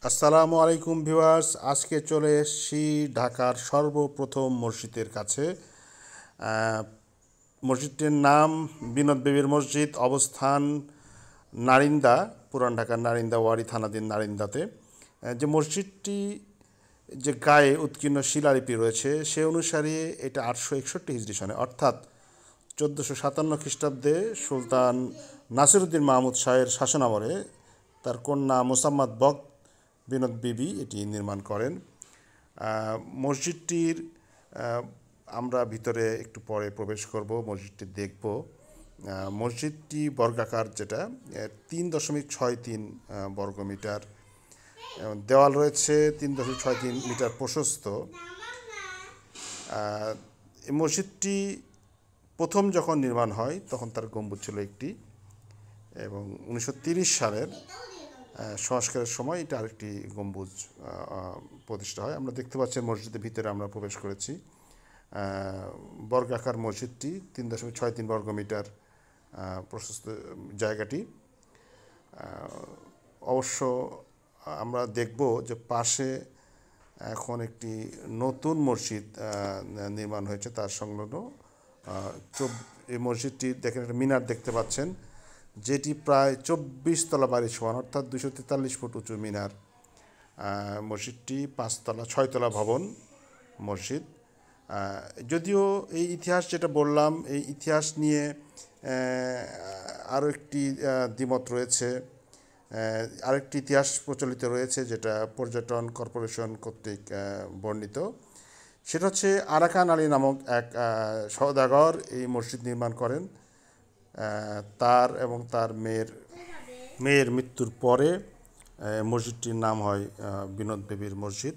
আসসালামু আলাইকুম ভিউয়ার্স, আজকে চলে এসেছি ঢাকার সর্বপ্রথম মসজিদের কাছে। মসজিদটির নাম বিনোদ বিবির মসজিদ, অবস্থান নারিন্দা, পুরান ঢাকার নারিন্দা ওয়ারী থানাধীন নারিন্দাতে। যে মসজিদটি যে গায়ে উৎকীর্ণ শিলালিপি রয়েছে সে অনুসারে এটা 861 হিজরি সনে অর্থাৎ 1457 খ্রিস্টাব্দে সুলতান নাসিরউদ্দিন মাহমুদ শাহের শাসনামলে তার কন্যা মোসাম্মদ বক্ত বিনোদ বিবি এটি নির্মাণ করেন। মসজিদটির আমরা ভিতরে একটু পরে প্রবেশ করব, মসজিদটি দেখব। মসজিদটি বর্গাকার, যেটা 3.63 বর্গমিটার, দেওয়াল রয়েছে 3.63 মিটার প্রশস্ত। এই মসজিদটি প্রথম যখন নির্মাণ হয় তখন তার গম্বুজ ছিল একটি, এবং 1930 সালের সংস্কারের সময় এটা আরেকটি গম্বুজ প্রতিষ্ঠা হয়। আমরা দেখতে পাচ্ছি মসজিদের ভিতরে আমরা প্রবেশ করেছি। বর্গাকার মসজিদটি 3.63 বর্গমিটার প্রশস্ত জায়গাটি। অবশ্য আমরা দেখব যে পাশে এখন একটি নতুন মসজিদ নির্মাণ হয়েছে তার সংলগ্ন। এই মসজিদটি দেখেন, একটা মিনার দেখতে পাচ্ছেন, যেটি প্রায় 24 তলা বাড়ি সমান, অর্থাৎ 243 ফুট উঁচু মিনার। মসজিদটি 6 তলা ভবন মসজিদ। যদিও এই ইতিহাস যেটা বললাম, এই ইতিহাস নিয়ে আরও একটি দ্বিমত রয়েছে। আরেকটি ইতিহাস প্রচলিত রয়েছে যেটা পর্যটন কর্পোরেশন কর্তৃক বর্ণিত। সেটা হচ্ছে আরাকান আলী নামক এক সওদাগর এই মসজিদ নির্মাণ করেন। তার এবং তার মেয়ের মৃত্যুর পরে মসজিদটির নাম হয় বিনোদ বিবির মসজিদ।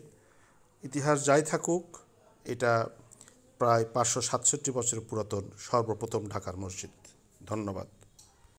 ইতিহাস যাই থাকুক, এটা প্রায় 567 বছর পুরাতন সর্বপ্রথম ঢাকার মসজিদ। ধন্যবাদ।